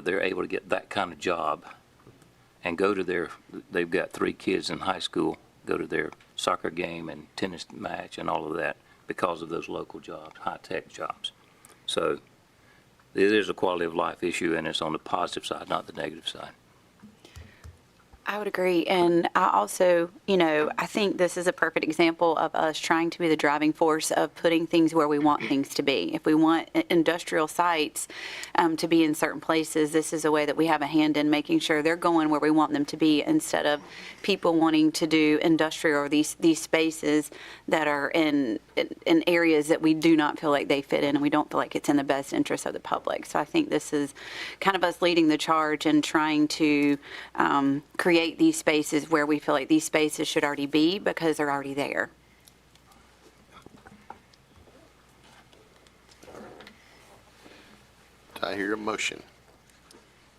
they're able to get that kind of job and go to they've got 3 kids in high school, go to their soccer game and tennis match and all of that because of those local jobs, high-tech jobs. So it is a quality of life issue, and it's on the positive side, not the negative side. I would agree. And I also, I think this is a perfect example of us trying to be the driving force of putting things where we want things to be. If we want industrial sites to be in certain places, this is a way that we have a hand in making sure they're going where we want them to be, instead of people wanting to do industrial or these spaces that are in areas that we do not feel like they fit in, and we don't feel like it's in the best interest of the public. So I think this is kind of us leading the charge and trying to create these spaces where we feel like these spaces should already be because they're already there. Do I hear a motion?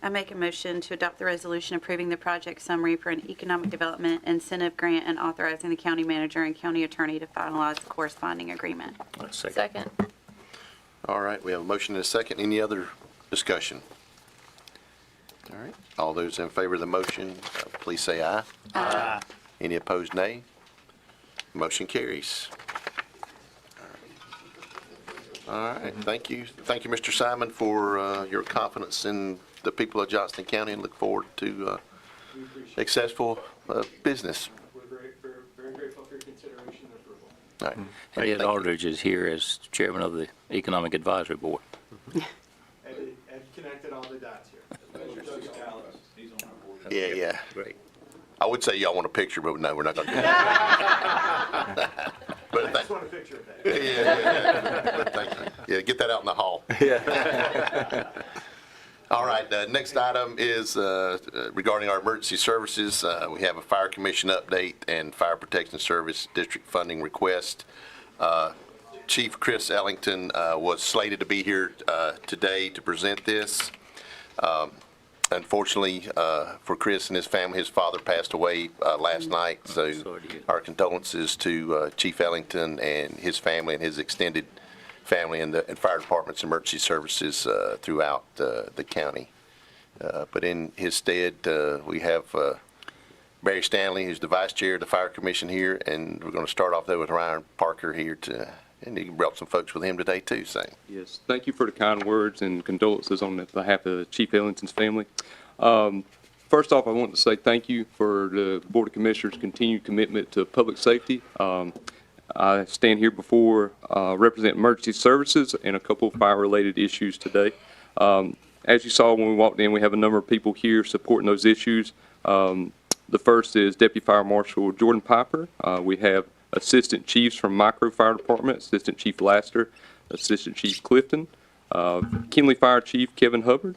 I make a motion to adopt the resolution approving the project summary for an economic development incentive grant and authorizing the county manager and county attorney to finalize the corresponding agreement. Second. All right, we have a motion and a second. Any other discussion? All right, all those in favor of the motion, please say aye. Aye. Any opposed, nay? Motion carries. All right, thank you. Thank you, Mr. Simon, for your confidence in the people of Johnston County, and look forward to successful business. We're very grateful for your consideration and approval. All right. Ed Aldridge is here as chairman of the Economic Advisory Board. Ed connected all the dots here. Yeah. Great. I would say y'all want a picture, but no, we're not going to do that. But I just want a picture of that. But thank you. Yeah, get that out in the hall. All right, next item is regarding our emergency services. We have a fire commission update and fire protection service district funding request. Chief Chris Ellington was slated to be here today to present this. Unfortunately for Chris and his family, his father passed away last night, so our condolences to Chief Ellington and his family and his extended family and fire department's emergency services throughout the county. But in his stead, we have Barry Stanley, who's the vice chair of the fire commission here, and we're going to start off there with Ryan Parker here and he brought some folks with him today too, so. Yes, thank you for the kind words and condolences on behalf of Chief Ellington's family. First off, I want to say thank you for the Board of Commissioners' continued commitment to public safety. I stand here before represent emergency services and a couple of fire-related issues today. As you saw when we walked in, we have a number of people here supporting those issues. The first is Deputy Fire Marshal Jordan Piper. We have Assistant Chiefs from Micro Fire Department, Assistant Chief Laster, Assistant Chief Clifton, Kinley Fire Chief Kevin Hubbard,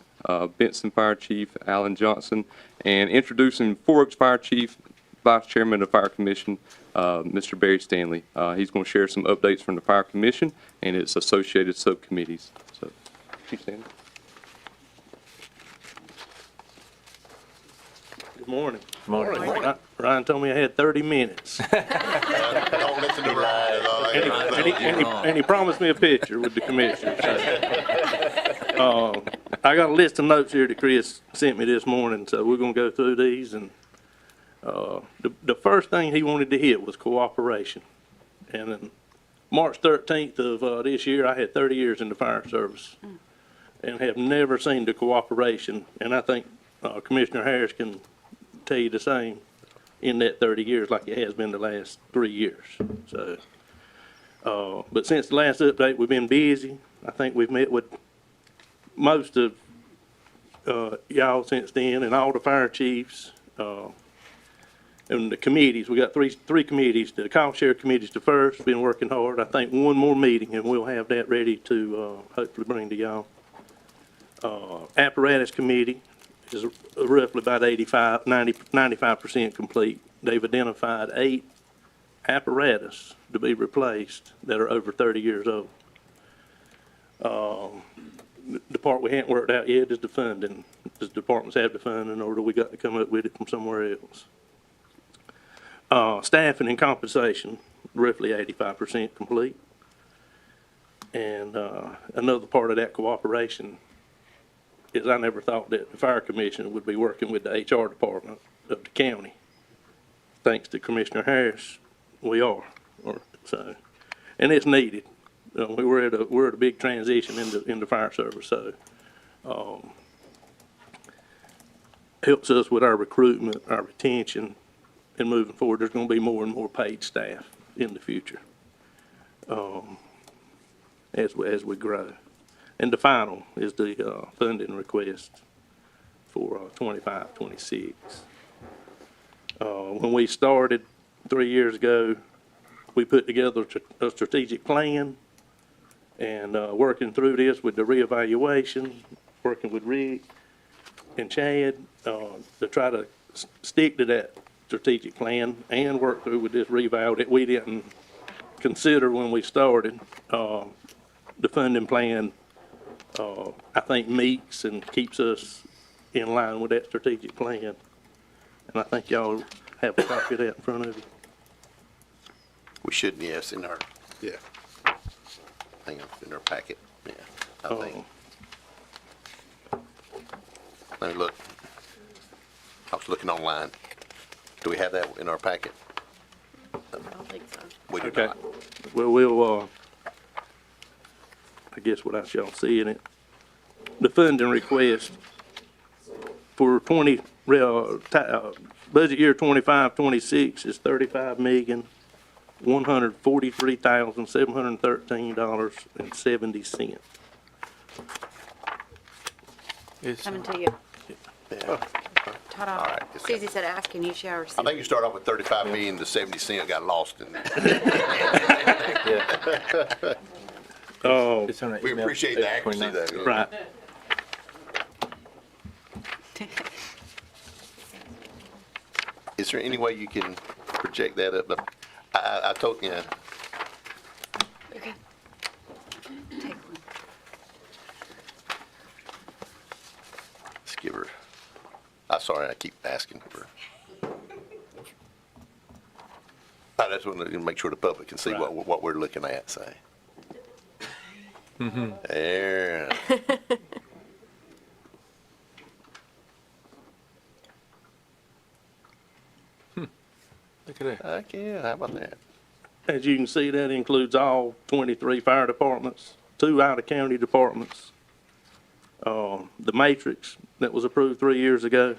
Benson Fire Chief Alan Johnston, and introducing Four Oaks Fire Chief, Vice Chairman of the Fire Commission, Mr. Barry Stanley. He's going to share some updates from the Fire Commission and its associated subcommittees. So, Chief Stanley. Good morning. Morning. Ryan told me I had 30 minutes. Don't listen to Ryan. And he promised me a picture with the commissioner. So, I got a list of notes here that Chris sent me this morning, so we're going to go through these. And the first thing he wanted to hit was cooperation. And on March 13th of this year, I had 30 years in the fire service and have never seen the cooperation. And I think Commissioner Harris can tell you the same in that 30 years like it has been the last 3 years. So, but since the last update, we've been busy. I think we've met with most of y'all since then, and all the fire chiefs and the committees. We got three committees. The cost share committee's the first. Been working hard. I think one more meeting, and we'll have that ready to hopefully bring to y'all. Apparatus committee is roughly about 95% complete. They've identified 8 apparatus to be replaced that are over 30 years old. The part we haven't worked out yet is the funding. The departments have the funding, or we got to come up with it from somewhere else. Staffing and compensation, roughly 85% complete. And another part of that cooperation is I never thought that the fire commissioner would be working with the HR department of the county. Thanks to Commissioner Harris, we are, so, and it's needed. We're at a big transition in the fire service, so, helps us with our recruitment, our retention, and moving forward. There's gonna be more and more paid staff in the future, as we grow. And the final is the funding request for 25, 26. When we started 3 years ago, we put together a strategic plan, and working through this with the reevaluation, working with Rick and Chad to try to stick to that strategic plan and work through with this reval that we didn't consider when we started. The funding plan, I think, meets and keeps us in line with that strategic plan. And I think y'all have a copy of that in front of you. We should, yes, in our, Yeah. hang on, in our packet, yeah, I think. Let me look. I was looking online. Do we have that in our packet? I don't think so. We do Okay. not. Well, we'll, I guess without y'all seeing it, the funding request for budget year 25, 26 is $35,143,713.70. Coming to you. Yeah. Ta-da. All right. Susie said, ask and you shall I receive. think you start off with 35 million, the 70 cent got lost in there. Oh, It's on that We email, appreciate the accuracy 829. though. right. Is there any way you can project that up? I told you, Okay. Take one. let's give her, I'm sorry, I keep asking for. I just want to make sure the public can see what we're looking at, say. There. Look at that. Heck yeah, how about that? As you can see, that includes all 23 fire departments, 2 out-of-county departments. The matrix that was approved 3 years ago,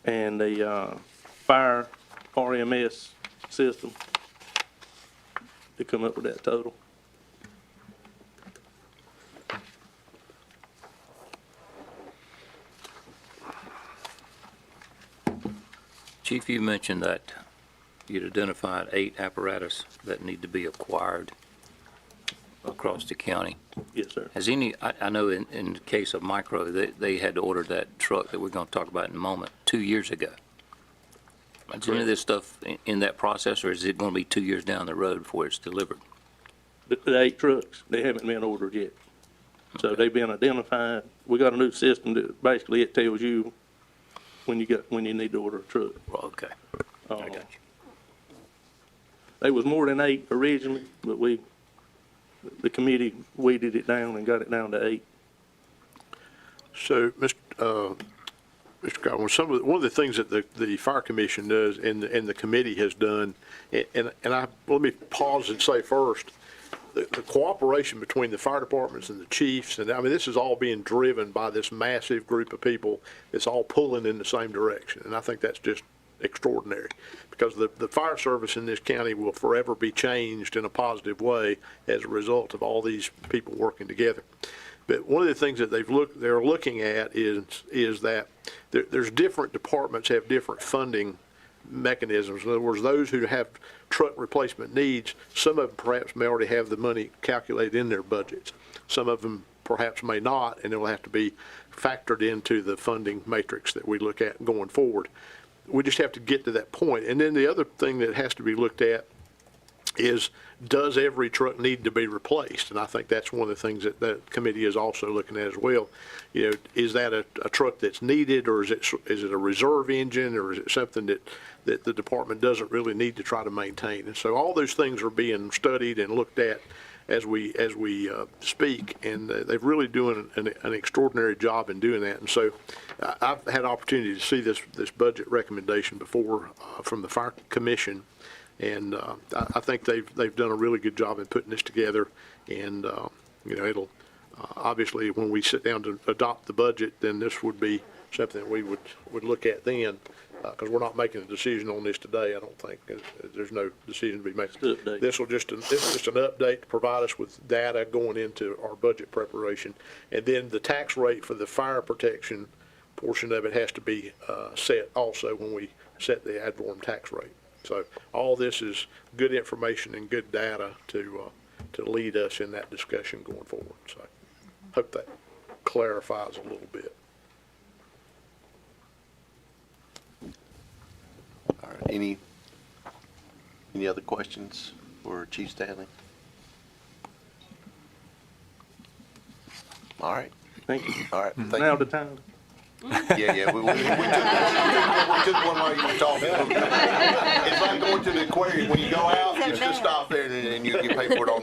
and the fire RMS system to come up with that total. Chief, you mentioned that you'd identified 8 apparatus that need to be acquired across the county. Yes, sir. Has I know in the case of Micro, they had to order that truck that we're going to talk about in a moment 2 years ago. Is any of this stuff in that process, or is it going to be 2 years down the road before it's delivered? The 8 trucks, they haven't been ordered yet. So they've been identified. We got a new system that basically it tells you when you need to order a truck. Well, okay, I got you. There was more than 8 originally, but the committee weeded it down and got it down to 8. So, Mr. Godwin, one of the things that the fire commission does and the committee has done, and let me pause and say first, the cooperation between the fire departments and the chiefs, and I mean, this is all being driven by this massive group of people that's all pulling in the same direction, and I think that's just extraordinary, because the fire service in this county will forever be changed in a positive way as a result of all these people working together. But one of the things that they're looking at is that there's different departments have different funding mechanisms. In other words, those who have truck replacement needs, some of them perhaps may already have the money calculated in their budgets. Some of them perhaps may not, and it will have to be factored into the funding matrix that we look at going forward. We just have to get to that point. And then the other thing that has to be looked at is, does every truck need to be replaced? And I think that's one of the things that the committee is also looking at as well. You know, is that a truck that's needed, or is it a reserve engine, or is it something that the department doesn't really need to try to maintain? And so all those things are being studied and looked at as we speak, and they've really doing an extraordinary job in doing that. And so I've had opportunity to see this budget recommendation before from the Fire Commission, and I think they've done a really good job in putting this together. And it'll obviously, when we sit down to adopt the budget, then this would be something that we would look at then, because we're not making a decision on this today. I don't think there's no decision to be made. This is just an update to provide us with data going into our budget preparation, and then the tax rate for the fire protection portion of it has to be set also when we set the ad valorem tax rate. So all this is good information and good data to lead us in that discussion going forward. So hope that clarifies a little bit. All right, any other questions for Chief Stanley? All right, Thank you. all right, thank Now you. the time. Yeah, we took one while you were talking. It's like going to the aquarium, when you go out, you just stop there and you get paid for it on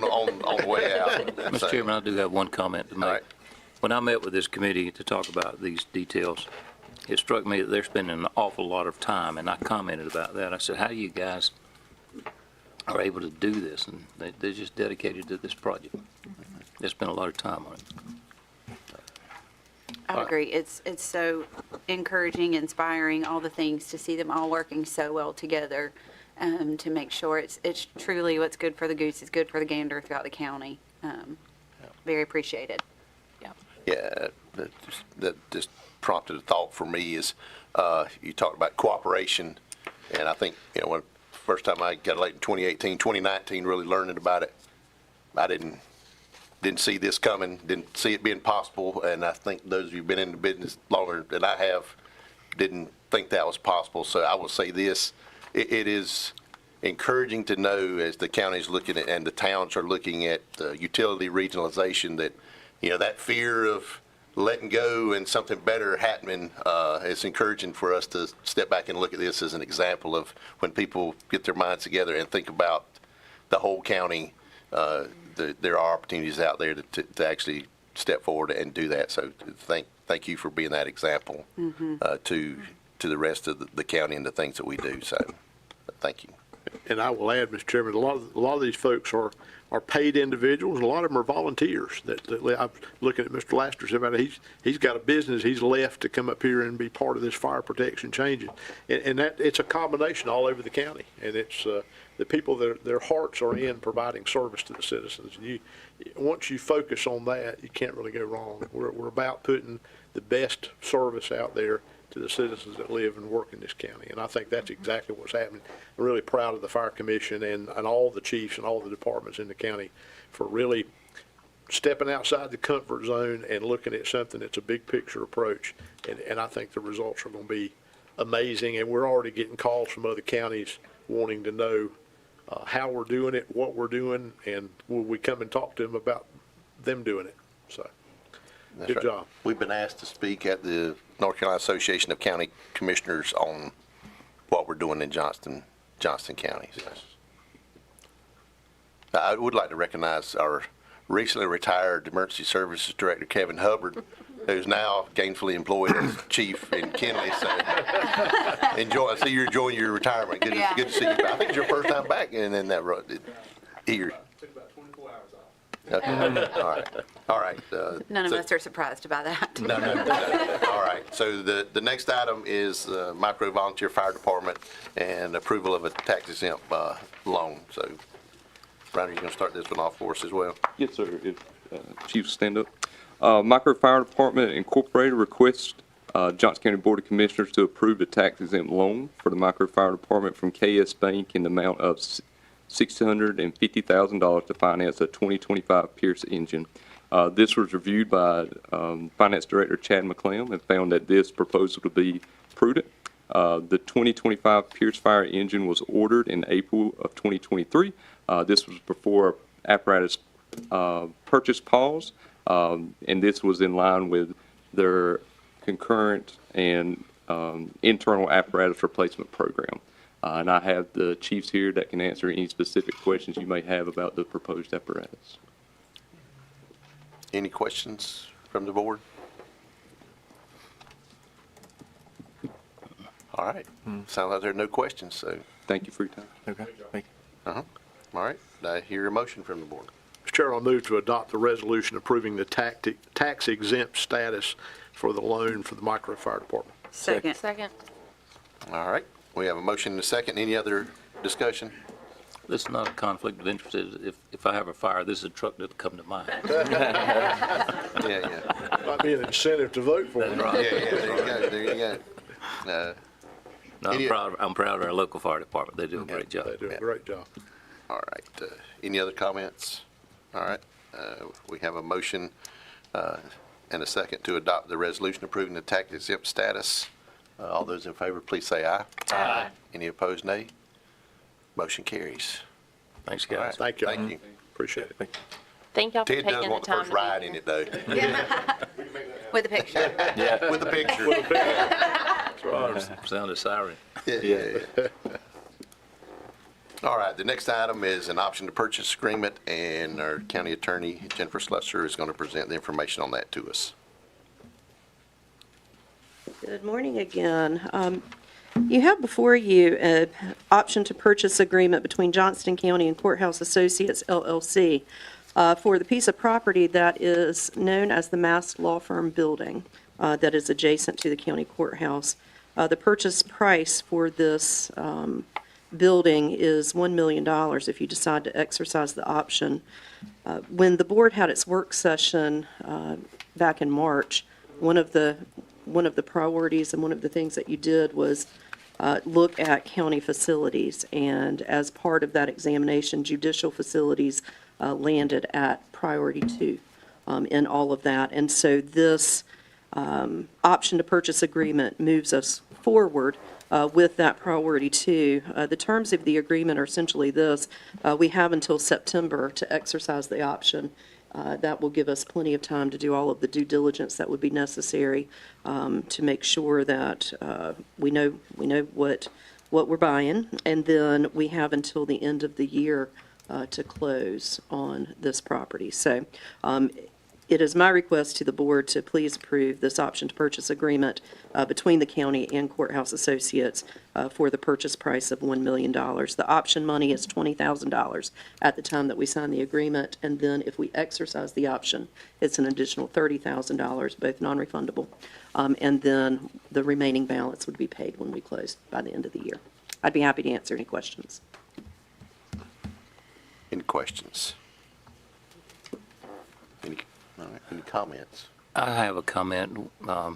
the way out. Mr. Chairman, I do have one comment to All make. right. When I met with this committee to talk about these details, it struck me that they're spending an awful lot of time, and I commented about that. I said, how do you guys are able to do this? And they're just dedicated to this project. They spend a lot of time on it. I would agree. It's so encouraging, inspiring, all the things, to see them all working so well together, to make sure it's truly what's good for the goose is good for the gander throughout the county. Very appreciated. Yeah, that just prompted a thought for me is, you talked about cooperation, and I think, when first time I got elected in 2018, 2019, really learning about it, I didn't see this coming, didn't see it being possible, and I think those of you who've been in the business longer than I have didn't think that was possible. So I will say this, it is encouraging to know, as the county's looking at and the towns are looking at utility regionalization, that that fear of letting go and something better happening, it's encouraging for us to step back and look at this as an example of when people get their minds together and think about the whole county, there are opportunities out there to actually step forward and do that. So thank you for being that example to the rest of the county and the things that we do. So thank you. And I will add, Mr. Chairman, a lot of these folks are paid individuals, and a lot of them are volunteers. I'm looking at Mr. Laster, he's got a business he's left to come up here and be part of this fire protection changing. And that it's a combination all over the county, and it's the people that their hearts are in providing service to the citizens. And once you focus on that, you can't really go wrong. We're about putting the best service out there to the citizens that live and work in this county. And I think that's exactly what's happening. I'm really proud of the Fire Commission and all the chiefs and all the departments in the county for really stepping outside the comfort zone and looking at something that's a big picture approach. And I think the results are going to be amazing. And we're already getting calls from other counties wanting to know how we're doing it, what we're doing, and will we come and talk to them about them doing it. So That's good right. job. We've been asked to speak at the North Carolina Association of County Commissioners on what we're doing in Johnston County. So. I would like to recognize our recently retired Emergency Services Director, Kevin Hubbard, who's now gainfully employed as chief in Kenley. So I see you're enjoying your retirement. Good to see you. I think it's your first time back in that road. Here. Took about 24 hours off. Okay. All right. None of us are surprised by that. No. All right. So the next item is Micro Volunteer Fire Department and approval of a tax exempt loan. So, Brian, are you going to start this one off for us as well? Yes, sir. If Chief stand up. Micro Fire Department Incorporated requests Johnston County Board of Commissioners to approve a tax exempt loan for the Micro Fire Department from KS Bank in the amount of $650,000 to finance a 2025 Pierce engine. This was reviewed by Finance Director Chad McClam and found that this proposal to be prudent. The 2025 Pierce Fire engine was ordered in April of 2023. This was before apparatus purchase pause, and this was in line with their concurrent and internal apparatus replacement program. And I have the chiefs here that can answer any specific questions you may have about the proposed apparatus. Any questions from the board? All right. Sounds like there are no questions, so, Thank you for your time. Okay, thank you. all right. I hear a motion from the board. Mr. Chair, I'll move to adopt the resolution approving the tax exempt status for the loan for the micro fire department. Second. Second. All right. We have a motion and a second. Any other discussion? This is not a conflict of interest. If I have a fire, this is a truck that'll come to mind. Yeah. Might be an incentive to vote for it. Yeah, there you go. No, I'm proud of our local fire department. They do a great job. They do a great job. All right. Any other comments? All right. We have a motion and a second to adopt the resolution approving the tax exempt status. All those in favor, please say aye. Aye. Any opposed, nay? Motion carries. Thanks, All right. guys. Thank you. Thank you. Appreciate it. Thank y'all for Ted taking does the want the time first to be ride here. in it, though, With a picture. with the picture. Sound a siren. Yeah. All right, the next item is an option to purchase agreement, and our county attorney, Jennifer Slusser, is going to present the information on that to us. Good morning again. You have before you an option to purchase agreement between Johnston County and Courthouse Associates LLC for the piece of property that is known as the Mass Law Firm Building that is adjacent to the county courthouse. The purchase price for this building is $1 million if you decide to exercise the option. When the board had its work session back in March, one of the priorities and one of the things that you did was look at county facilities. And as part of that examination, judicial facilities landed at priority 2 in all of that. And so this option to purchase agreement moves us forward with that priority 2. The terms of the agreement are essentially this. We have until September to exercise the option. That will give us plenty of time to do all of the due diligence that would be necessary to make sure that we know what we're buying, and then we have until the end of the year to close on this property. So it is my request to the board to please approve this option to purchase agreement between the county and Courthouse Associates for the purchase price of $1 million. The option money is $20,000 at the time that we sign the agreement, and then if we exercise the option, it's an additional $30,000, both non-refundable, and then the remaining balance would be paid when we close by the end of the year. I'd be happy to answer any questions. Any questions? Any comments? I have a comment. I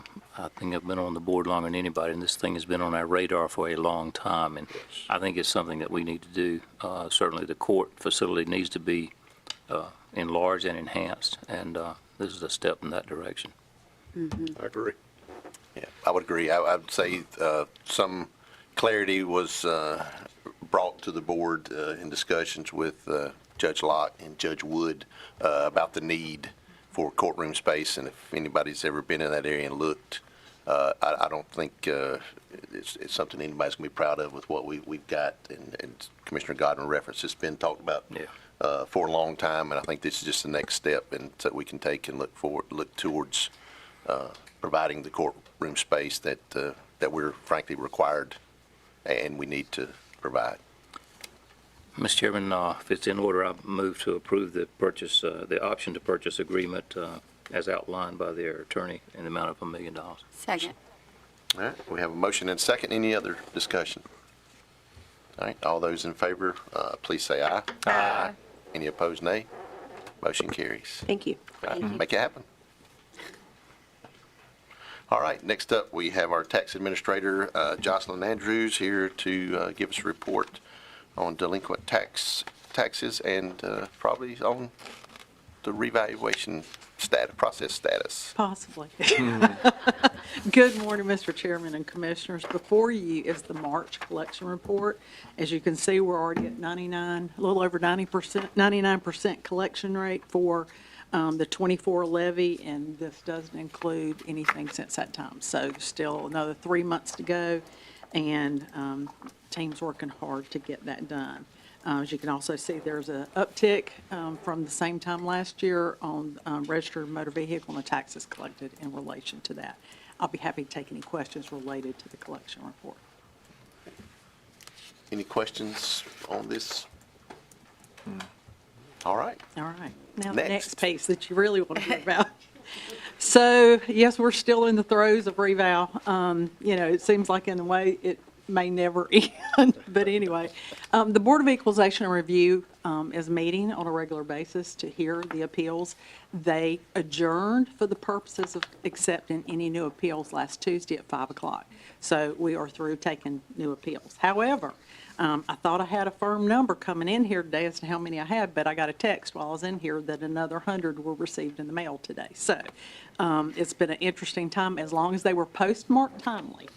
think I've been on the board longer than anybody, and this thing has been on our radar for a long time, and I think it's something that we need to do. Certainly, the court facility needs to be enlarged and enhanced, and this is a step in that direction. I agree. Yeah, I would agree. I would say some clarity was brought to the board in discussions with Judge Locke and Judge Wood about the need for courtroom space, and if anybody's ever been in that area and looked, I don't think it's something anybody's going to be proud of with what we've got, and Commissioner Godwin referenced, it's been talked about for a long time, and I think this is just the next step and that we can take and look towards providing the courtroom space that we're frankly required and we need to provide. Mr. Chairman, if it's in order, I move to approve the purchase, the option to purchase agreement as outlined by their attorney in the amount of $1 million. Second. All right, we have a motion and a second. Any other discussion? All right, all those in favor, please say aye. Aye. Any opposed, nay? Motion carries. Thank you. All right, make it happen. All right, next up, we have our tax administrator, Jocelyn Andrews, here to give us a report on delinquent taxes and probably on the revaluation process status. Possibly. Good morning, Mr. Chairman and Commissioners. Before you is the March collection report. As you can see, we're already at 99, a little over 90%, 99% collection rate for the 24 levy, and this doesn't include anything since that time. So still another 3 months to go, and team's working hard to get that done. As you can also see, there's an uptick from the same time last year on registered motor vehicle and the taxes collected in relation to that. I'll be happy to take any questions related to the collection report. Any questions on this? All right. All right. Now, the Next. next piece that you really want to hear about. So, yes, we're still in the throes of revow. It seems like in a way it may never end, but anyway. The Board of Equalization and Review is meeting on a regular basis to hear the appeals. They adjourned for the purposes of accepting any new appeals last Tuesday at 5 o'clock. So we are through taking new appeals. However, I thought I had a firm number coming in here today as to how many I had, but I got a text while I was in here that another 100 were received in the mail today. So it's been an interesting time. As long as they were postmarked timely,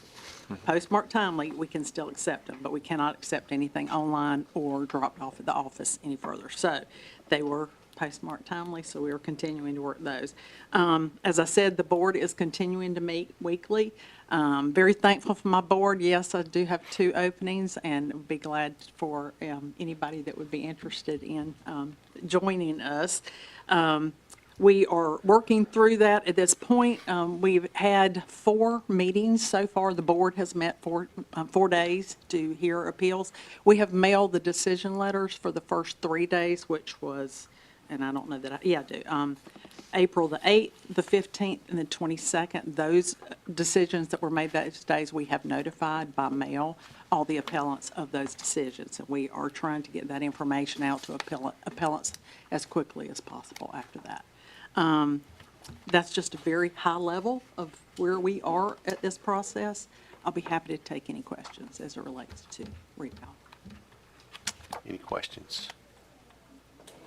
we can still accept them, but we cannot accept anything online or dropped off at the office any further. So they were postmarked timely, so we are continuing to work those. As I said, the board is continuing to meet weekly. Very thankful for my board. Yes, I do have 2 openings, and would be glad for anybody that would be interested in joining us. We are working through that. At this point, we've had 4 meetings so far. The board has met 4 days to hear appeals. We have mailed the decision letters for the first 3 days, which was, and I don't know that I do, April the 8th, the 15th, and the 22nd. Those decisions that were made those days, we have notified by mail all the appellants of those decisions. And we are trying to get that information out to appellants as quickly as possible after that. That's just a very high level of where we are at this process. I'll be happy to take any questions as it relates to reval. Any questions?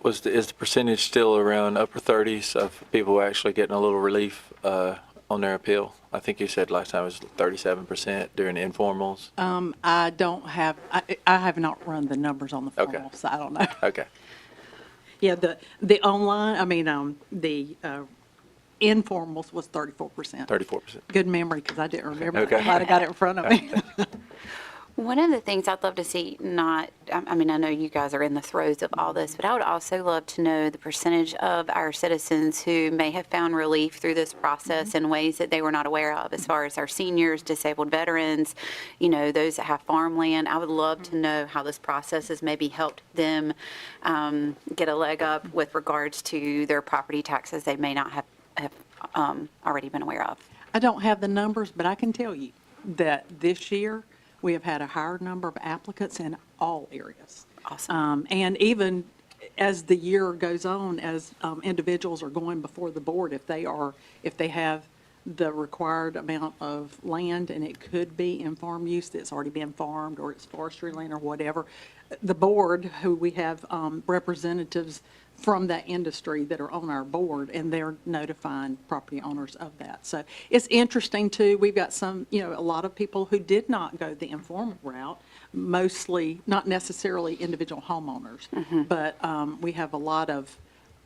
Is the percentage still around upper 30s of people actually getting a little relief on their appeal? I think you said last time it was 37% during the informals. I don't have, I have not run the numbers on the formal, so I don't know. Okay. Yeah, the online, the informals was 34%. 34%. Good memory, because I didn't remember. Okay. I'm glad I got it in front of me. One of the things I'd love to see, I know you guys are in the throes of all this, but I would also love to know the percentage of our citizens who may have found relief through this process in ways that they were not aware of, as far as our seniors, disabled veterans, those that have farmland. I would love to know how this process has maybe helped them get a leg up with regards to their property taxes they may not have already been aware of. I don't have the numbers, but I can tell you that this year, we have had a higher number of applicants in all areas. Awesome. And even as the year goes on, as individuals are going before the board, if they have the required amount of land, and it could be in farm use that's already been farmed, or it's forestry land or whatever, the board, who we have representatives from that industry that are on our board, and they're notifying property owners of that. So it's interesting too. We've got some, a lot of people who did not go the informal route, mostly, not necessarily individual homeowners, but we have a lot of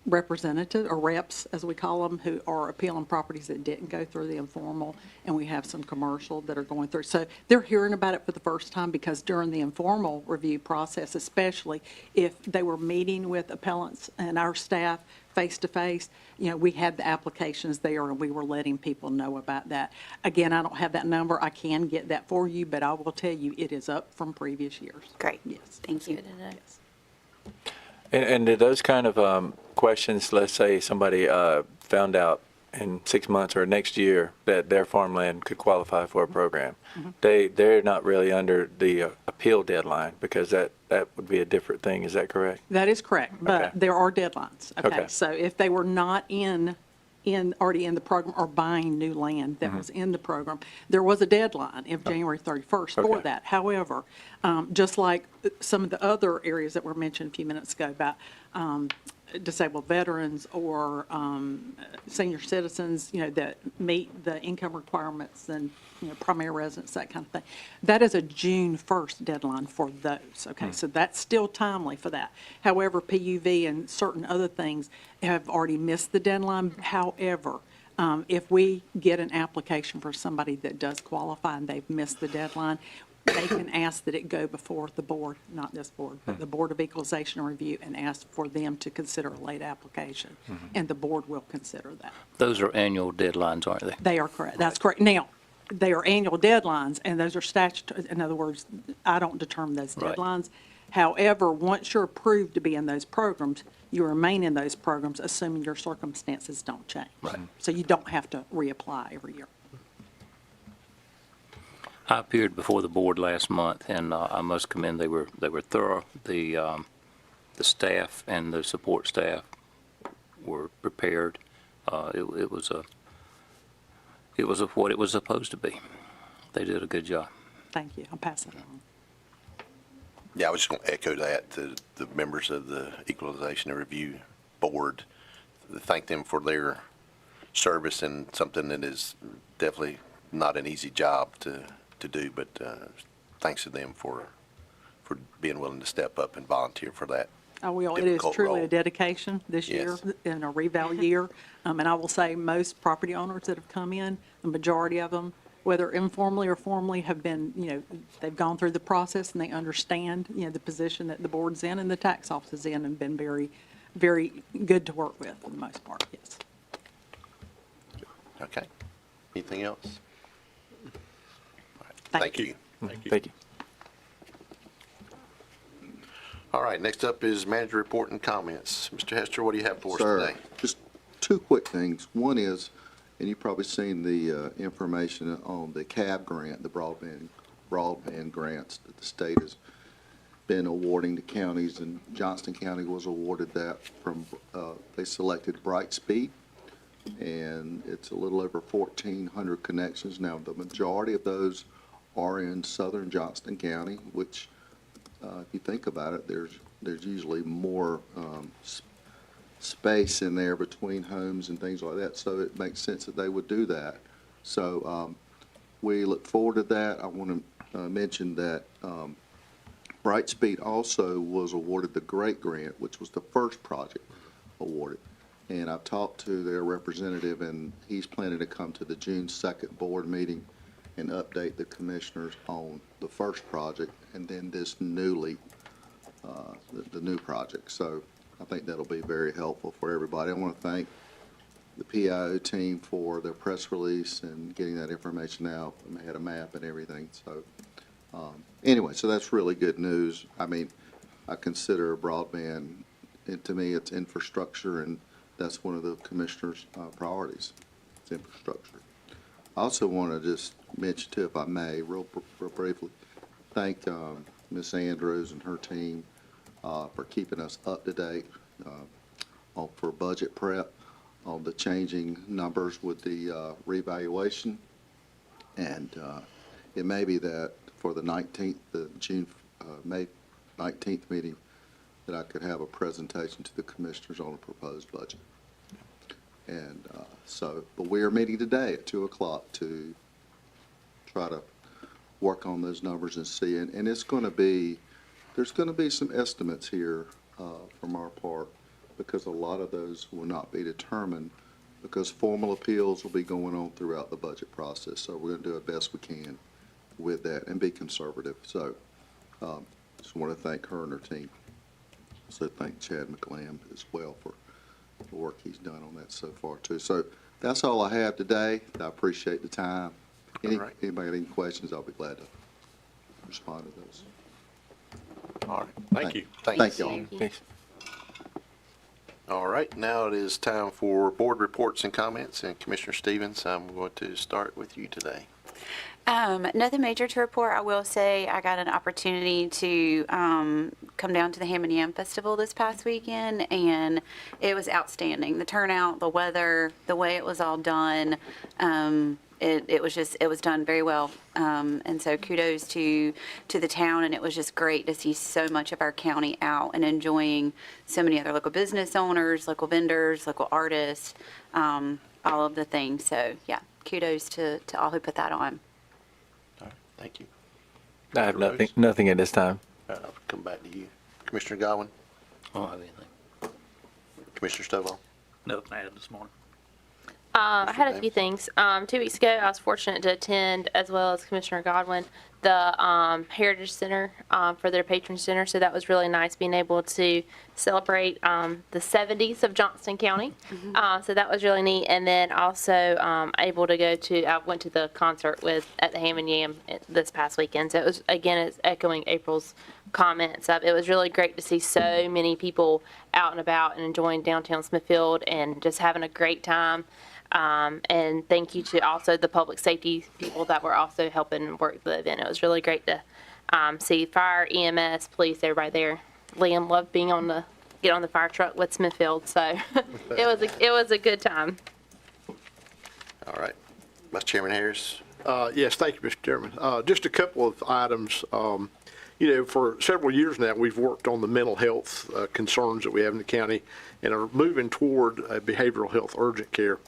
representatives, or reps, as we call them, who are appealing properties that didn't go through the informal, and we have some commercial that are going through. So they're hearing about it for the first time, because during the informal review process, especially if they were meeting with appellants and our staff face-to-face, we had the applications there, and we were letting people know about that. Again, I don't have that number. I can get that for you, but I will tell you it is up from previous years. Great. Yes. Thank you. Yes. And do those kind of questions, let's say somebody found out in 6 months or next year that their farmland could qualify for a program, they're not really under the appeal deadline, because that would be a different thing. Is that correct? That is correct, but Okay. there are deadlines. Okay. So if they were not already in the program, or buying new land that was in the program, there was a deadline of January 31st for Okay. that. However, just like some of the other areas that were mentioned a few minutes ago about disabled veterans or senior citizens, that meet the income requirements and, primary residence, that kind of thing. That is a June 1st deadline for those, okay? So that's still timely for that. However, PUV and certain other things have already missed the deadline. However, if we get an application for somebody that does qualify and they've missed the deadline, they can ask that it go before the board, not this board, but the Board of Equalization and Review, and ask for them to consider a late application, and the board will consider that. Those are annual deadlines, aren't they? They are correct. That's correct. Now, they are annual deadlines, and those are statutory. In other words, I don't determine those Right. deadlines. However, once you're approved to be in those programs, you remain in those programs, assuming your circumstances don't change. Right. So you don't have to reapply every year. I appeared before the board last month, and I must commend, they were thorough. The staff and the support staff were prepared. It was what it was supposed to be. They did a good job. Thank you. I'll pass it on. Yeah, I was just going to echo that to the members of the Equalization and Review Board. Thank them for their service and something that is definitely not an easy job to do, but thanks to them for being willing to step up and volunteer for that. Oh, well, it is Difficult truly a role. dedication this year Yes. and a reval year. And I will say most property owners that have come in, the majority of them, whether informally or formally, have been, they've gone through the process and they understand, the position that the board's in and the tax office is in, and been very, very good to work with for the most part, yes. Okay. Anything else? All right. Thank Thank you. Thank you. All right, next up is manager report and comments. Mr. Hester, what do you have for us Sir, today? just two quick things. One is, and you've probably seen the information on the CAB grant, the broadband grants that the state has been awarding to counties, and Johnston County was awarded that from, they selected Brightspeed, and it's a little over 1,400 connections. Now, the majority of those are in southern Johnston County, which, if you think about it, there's usually more space in there between homes and things like that, so it makes sense that they would do that. So we look forward to that. I want to mention that Brightspeed also was awarded the GREAT grant, which was the first project awarded. And I've talked to their representative, and he's planning to come to the June 2nd board meeting and update the commissioners on the first project and then this newly, the new project. So I think that'll be very helpful for everybody. I want to thank the PIO team for their press release and getting that information out. And they had a map and everything. So anyway, so that's really good news. I mean, I consider broadband, and to me, it's infrastructure, and that's one of the commissioners' priorities. It's infrastructure. I also want to just mention, too, if I may, real briefly, thank Ms. Andrews and her team for keeping us up to date for budget prep on the changing numbers with the revaluation. And it may be that for the 19th, the May 19th meeting, that I could have a presentation to the commissioners on a proposed budget. And but we are meeting today at 2 o'clock to try to work on those numbers and see. And it's going to be, there's going to be some estimates here from our part, because a lot of those will not be determined, because formal appeals will be going on throughout the budget process. So we're going to do the best we can with that and be conservative. So just want to thank her and her team. So thank Chad McLam as well for the work he's done on that so far too. So that's all I have today. I appreciate the time. All right. Anybody got any questions, I'll be glad to respond to those. All right. Thank you. Thank you all. Thanks. All right, now it is time for board reports and comments, and Commissioner Stevens, I'm going to start with you today. Nothing major to report. I will say I got an opportunity to come down to the Ham and Yam Festival this past weekend, and it was outstanding. The turnout, the weather, the way it was all done, it was done very well. And so kudos to the town, and it was just great to see so much of our county out and enjoying so many other local business owners, local vendors, local artists, all of the things. So yeah, kudos to all who put that on. All right, thank you. I have Mr. Rhodes? nothing at this time. I'll come back to you. Commissioner Godwin, I don't have anything. Commissioner Stovall. Nothing added this morning. I had a few things. 2 weeks ago, I was fortunate to attend, as well as Commissioner Godwin, the Heritage Center for their patron center. So that was really nice being able to celebrate the 70s of Johnston County. So that was really neat. And then also able to go to, I went to the concert at the Ham and Yam this past weekend. So it was, again, it's echoing April's comments of it was really great to see so many people out and about and enjoying downtown Smithfield and just having a great time. And thank you to also the public safety people that were also helping work the event. It was really great to see fire, EMS, police, everybody there. Liam loved being get on the fire truck with Smithfield, so it was a good time. All right. Vice Chairman Harris? Yes, thank you, Mr. Chairman. Just a couple of items. For several years now, we've worked on the mental health concerns that we have in the county and are moving toward behavioral health urgent care.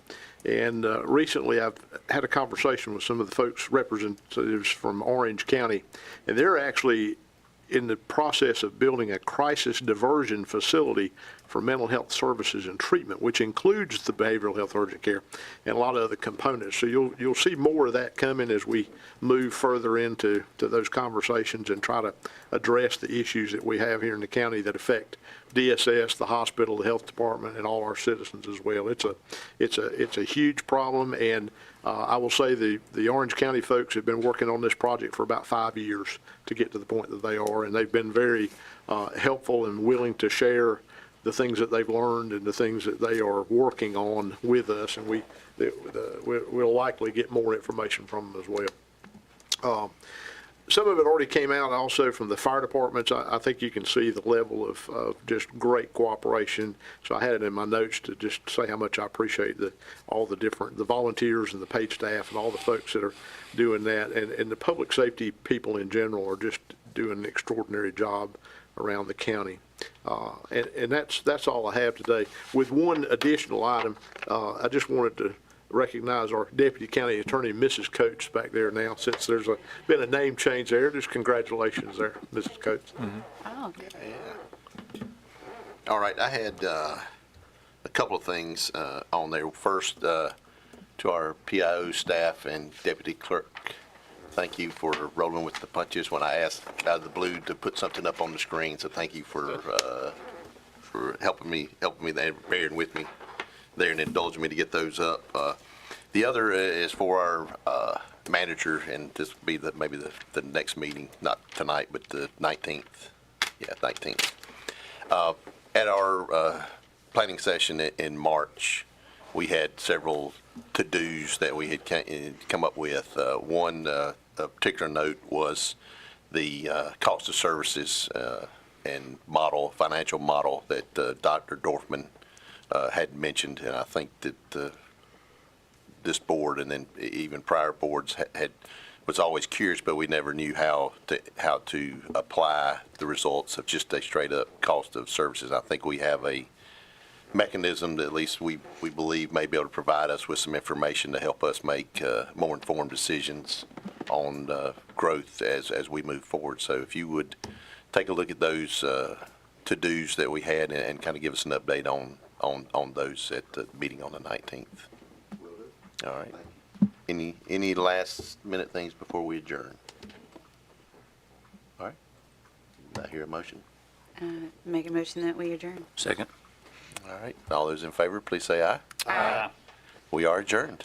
And recently, I've had a conversation with some of the folks, representatives from Orange County, and they're actually in the process of building a crisis diversion facility for mental health services and treatment, which includes the behavioral health urgent care and a lot of other components. So you'll see more of that coming as we move further into those conversations and try to address the issues that we have here in the county that affect DSS, the hospital, the health department, and all our citizens as well. It's a huge problem, and I will say the Orange County folks have been working on this project for about 5 years to get to the point that they are, and they've been very helpful and willing to share the things that they've learned and the things that they are working on with us, and we'll likely get more information from them as well. Some of it already came out also from the fire departments. I think you can see the level of just great cooperation. So I had it in my notes to just say how much I appreciate all the volunteers and the paid staff and all the folks that are doing that. And the public safety people in general are just doing an extraordinary job around the county. And that's all I have today. With one additional item, I just wanted to recognize our Deputy County Attorney, Mrs. Coates, back there now, since there's been a name change there. Just congratulations there, Mrs. Coates. Oh, Yeah. All right, I had a couple of things on there. First, to our PIO staff and Deputy Clerk, thank you for rolling with the punches when I asked out of the blue to put something up on the screen. So thank you for helping me there, bearing with me there and indulging me to get those up. The other is for our manager, and this will be maybe the next meeting, not tonight, but the 19th. Yeah, 19th. At our planning session in March, we had several to-dos that we had come up with. One a particular note was the cost of services and financial model that Dr. Dorfman had mentioned, and I think that this board and then even prior boards was always curious, but we never knew how to apply the results of just a straight up cost of services. I think we have a mechanism that at least we believe may be able to provide us with some information to help us make more informed decisions on growth as we move forward. So if you would take a look at those to-dos that we had and kind of give us an update on those at the meeting on the 19th. All right. Any last minute things before we adjourn? All right. Did I hear a motion? make a motion that we adjourn. Second. All right. All those in favor, please say aye. Aye. We are adjourned.